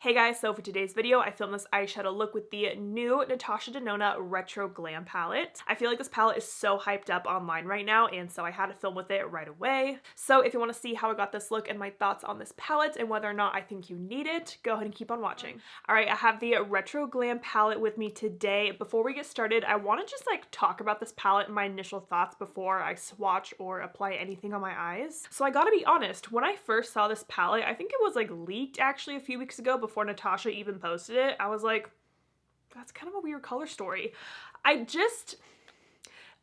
Hey guys, so for today's video, I filmed this eyeshadow look with the new Natasha Denona Retro Glam palette. I feel like this palette is so hyped up online right now, and so I had to film with it right away. So if you want to see how I got this look and my thoughts on this palette and whether or not I think you need it, go ahead and keep on watching. Alright, I have the Retro Glam palette with me today. Before we get started, I want to just talk about this palette and my initial thoughts before I swatch or apply anything on my eyes. So I gotta be honest, when I first saw this palette, I think it was leaked actually a few weeks ago before Natasha even posted it. I was like, that's kind of a weird color story.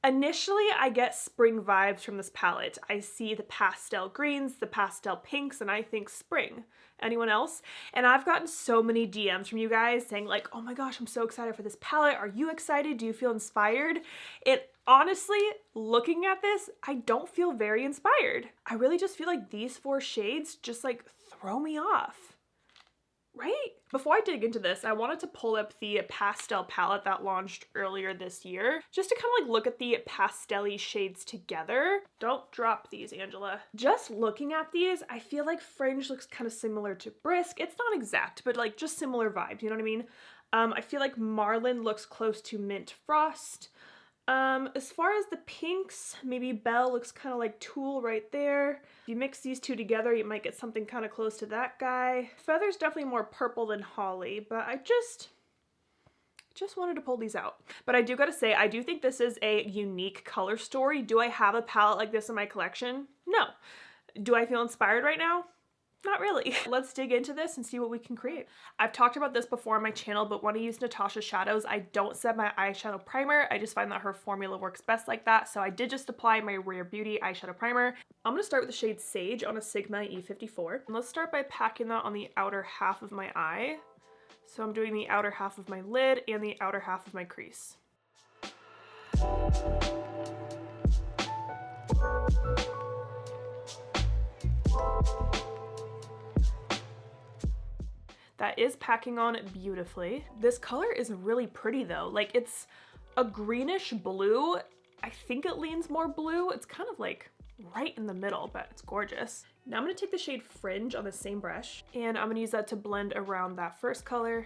Initially I get spring vibes from this palette. I see the pastel greens, the pastel pinks, and I think spring. Anyone else? And I've gotten so many DMs from you guys saying oh my gosh, I'm so excited for this palette. Are you excited? Do you feel inspired? Honestly, looking at this, I don't feel very inspired. I really just feel like these four shades just throw me off. Right? Before I dig into this, I wanted to pull up the pastel palette that launched earlier this year, just to kind of look at the pastel-y shades together. Don't drop these, Angela. Just looking at these, I feel like Fringe looks kind of similar to Brisk. It's not exact, but just similar vibes, you know what I mean? I feel like Marlin looks close to Mint Frost. As far as the pinks, maybe Belle looks kind of like Tulle right there. If you mix these two together, you might get something kind of close to that guy. Feather's definitely more purple than Holly, but I just wanted to pull these out. But I do gotta say, I do think this is a unique color story. Do I have a palette like this in my collection? No. Do I feel inspired right now? Not really. Let's dig into this and see what we can create. I've talked about this before on my channel, but when I use Natasha shadows, I don't set my eyeshadow primer. I just find that her formula works best like that. So I did just apply my Rare Beauty eyeshadow primer. I'm gonna start with the shade Sage on a Sigma E54. And let's start by packing that on the outer half of my eye. So I'm doing the outer half of my lid and the outer half of my crease. That is packing on beautifully. This color is really pretty though. It's a greenish blue. I think it leans more blue. It's kind of right in the middle, but it's gorgeous. Now I'm gonna take the shade Fringe on the same brush, and I'm gonna use that to blend around that first color.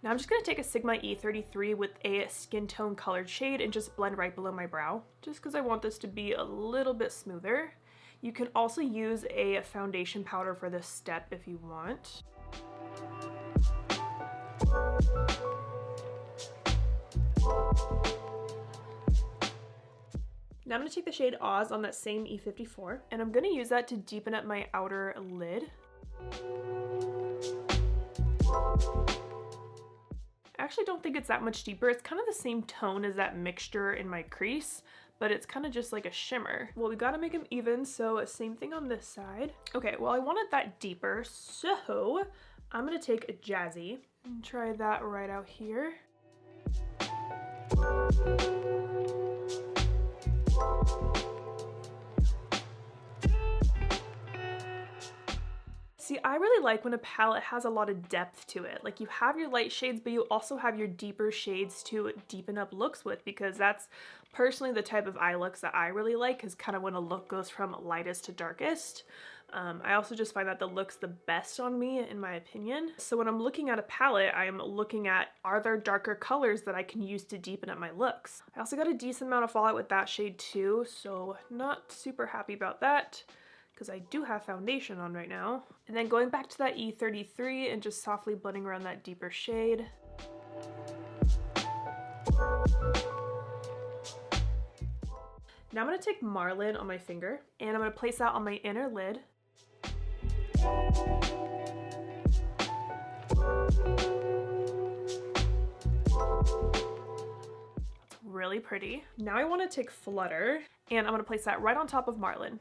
Now I'm just going to take a Sigma E33 with a skin tone colored shade and just blend right below my brow, just because I want this to be a little bit smoother. You can also use a foundation powder for this step if you want. Now I'm going to take the shade Oz on that same E54, and I'm going to use that to deepen up my outer lid. I actually don't think it's that much deeper. It's kind of the same tone as that mixture in my crease, but it's kind of just like a shimmer. Well, we gotta make them even, so same thing on this side. Okay, well, I wanted that deeper, so I'm gonna take a Jazzy and try that right out here. See, I really like when a palette has a lot of depth to it. You have your light shades, but you also have your deeper shades to deepen up looks with, because that's personally the type of eye looks that I really like, is kind of when a look goes from lightest to darkest. I also just find that the looks the best on me, in my opinion. So when I'm looking at a palette, I'm looking at, are there darker colors that I can use to deepen up my looks? I also got a decent amount of fallout with that shade too, so not super happy about that, because I do have foundation on right now. And then going back to that E33 and just softly blending around that deeper shade. Now I'm going to take Marlin on my finger, and I'm going to place that on my inner lid. It's really pretty. Now I want to take Flutter, and I'm going to place that right on top of Marlin.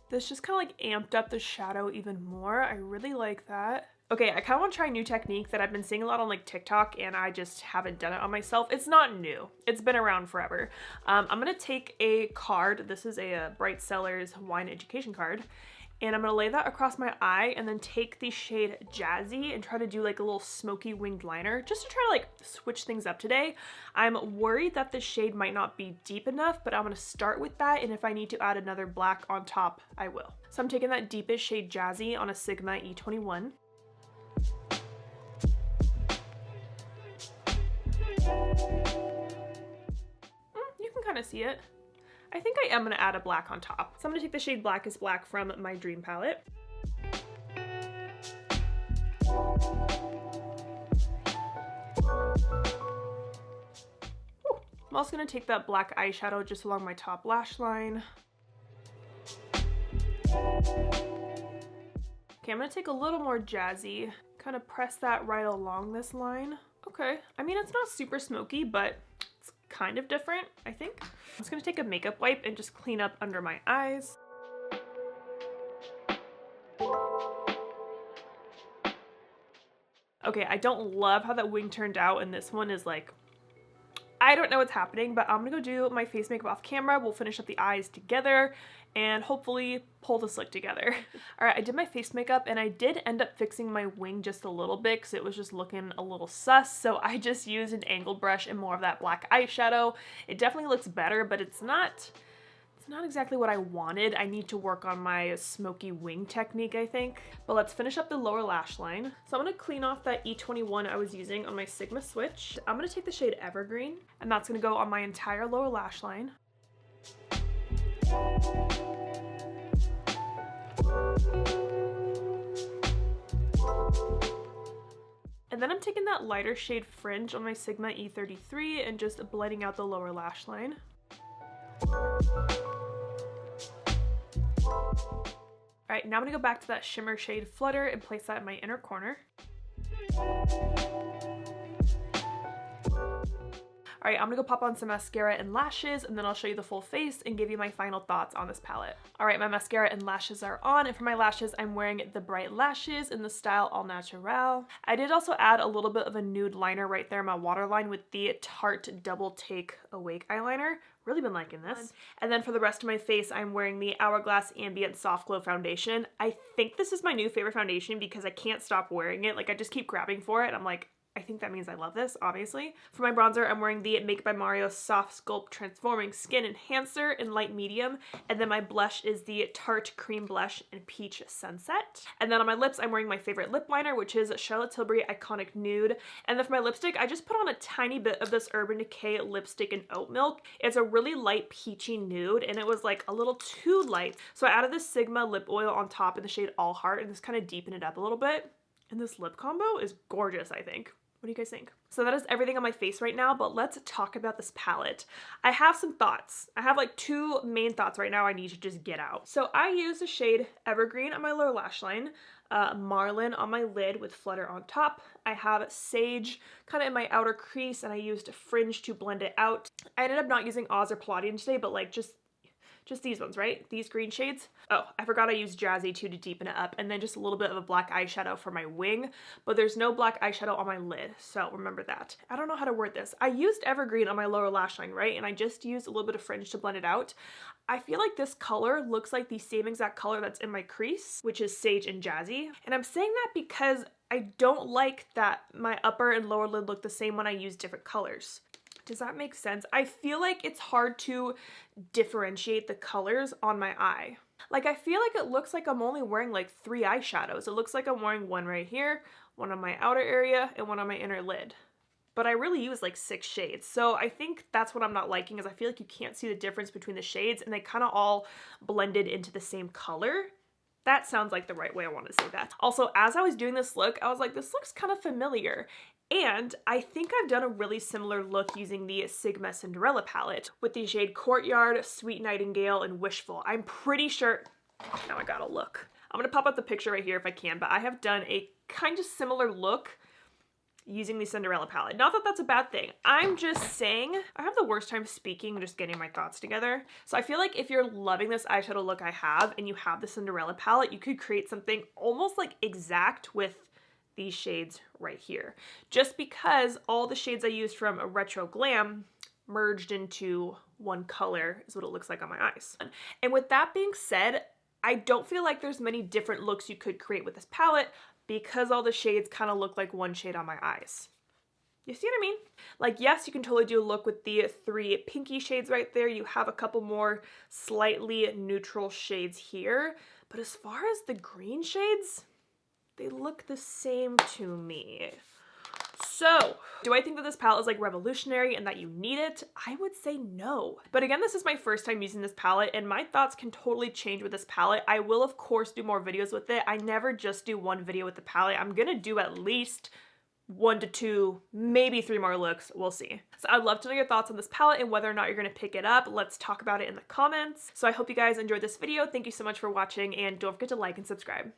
This just kind of amped up the shadow even more. I really like that. Okay, I kind of want to try a new technique that I've been seeing a lot on like TikTok and I just haven't done it on myself. It's not new. It's been around forever. I'm going to take a card. This is a Bright Cellars wine education card. And I'm going to lay that across my eye and then take the shade Jazzy and try to do like a little smoky winged liner just to try to like switch things up today. I'm worried that the shade might not be deep enough, but I'm going to start with that, and if I need to add another black on top, I will. So I'm taking that deepest shade Jazzy on a Sigma E21. You can kind of see it. I think I am going to add a black on top. So I'm going to take the shade Blackest Black from my Dream palette. Ooh. I'm also going to take that black eyeshadow just along my top lash line. Okay, I'm going to take a little more Jazzy, kind of press that right along this line. Okay, I mean, it's not super smoky, but it's kind of different, I think. I'm just going to take a makeup wipe and just clean up under my eyes. Okay, I don't love how that wing turned out, and this one is like, I don't know what's happening, but I'm gonna go do my face makeup off camera. We'll finish up the eyes together and hopefully pull this look together. All right, I did my face makeup and I did end up fixing my wing just a little bit because it was just looking a little sus. So I just used an angled brush and more of that black eyeshadow. It definitely looks better, but it's not exactly what I wanted. I need to work on my smoky wing technique, I think. But let's finish up the lower lash line. So I'm gonna clean off that E21 I was using on my Sigma switch. I'm gonna take the shade Evergreen, and that's gonna go on my entire lower lash line. And then I'm taking that lighter shade Fringe on my Sigma E33 and just blending out the lower lash line. Alright, now I'm going to go back to that shimmer shade Flutter and place that in my inner corner. Alright, I'm going to go pop on some mascara and lashes, and then I'll show you the full face and give you my final thoughts on this palette. Alright, my mascara and lashes are on, and for my lashes, I'm wearing the Bright Lashes in the style All Natural. I did also add a little bit of a nude liner right there in my waterline with the Tarte Double Take Awake eyeliner. Really been liking this. And then for the rest of my face, I'm wearing the Hourglass Ambient Soft Glow Foundation. I think this is my new favorite foundation because I can't stop wearing it. Like, I just keep grabbing for it. I'm like, I think that means I love this, obviously. For my bronzer, I'm wearing the Make by Mario Soft Sculpt Transforming Skin Enhancer in light medium. And then my blush is the Tarte Cream Blush in Peach Sunset. And then on my lips, I'm wearing my favorite lip liner, which is Charlotte Tilbury Iconic Nude. And then for my lipstick, I just put on a tiny bit of this Urban Decay lipstick in Oat Milk. It's a really light peachy nude, and it was like a little too light. So I added this Sigma lip oil on top in the shade All Heart, and this kind of deepened it up a little bit. And this lip combo is gorgeous, I think. What do you guys think? So that is everything on my face right now, but let's talk about this palette. I have some thoughts. I have like two main thoughts right now I need to just get out. So I use the shade Evergreen on my lower lash line, Marlin on my lid with Flutter on top. I have Sage kind of in my outer crease, and I used Fringe to blend it out. I ended up not using Oz or Palladium today, but like just these ones, right? These green shades. Oh, I forgot I used Jazzy too to deepen it up, and then just a little bit of a black eyeshadow for my wing, but there's no black eyeshadow on my lid, so remember that. I don't know how to word this. I used Evergreen on my lower lash line, right? And I just used a little bit of Fringe to blend it out. I feel like this color looks like the same exact color that's in my crease, which is Sage and Jazzy. And I'm saying that because I don't like that my upper and lower lid look the same when I use different colors. Does that make sense? I feel like it's hard to differentiate the colors on my eye. Like, I feel like it looks like I'm only wearing like 3 eyeshadows. It looks like I'm wearing one right here, one on my outer area, and one on my inner lid. But I really use like 6 shades. So I think that's what I'm not liking, is I feel like you can't see the difference between the shades, and they kind of all blended into the same color. That sounds like the right way I want to say that. Also, as I was doing this look, I was like, this looks kind of familiar. And I think I've done a really similar look using the Sigma Cinderella palette with the shade Courtyard, Sweet Nightingale, and Wishful. I'm pretty sure, now I gotta look. I'm gonna pop up the picture right here if I can, but I have done a kind of similar look using the Cinderella palette. Not that that's a bad thing. I'm just saying I have the worst time speaking, just getting my thoughts together. So I feel like if you're loving this eyeshadow look I have and you have the Cinderella palette, you could create something almost like exact with these shades right here. Just because all the shades I used from Retro Glam merged into one color is what it looks like on my eyes. And with that being said, I don't feel like there's many different looks you could create with this palette because all the shades kind of look like one shade on my eyes. You see what I mean? Like, yes, you can totally do a look with the 3 pinky shades right there. You have a couple more slightly neutral shades here. But as far as the green shades, they look the same to me. So, do I think that this palette is like revolutionary and that you need it? I would say no. But again, this is my first time using this palette and my thoughts can totally change with this palette. I will of course do more videos with it. I never just do one video with the palette. I'm gonna do at least 1 to 2, maybe 3 more looks, we'll see. So I'd love to know your thoughts on this palette and whether or not you're gonna pick it up. Let's talk about it in the comments. So I hope you guys enjoyed this video. Thank you so much for watching and don't forget to like and subscribe.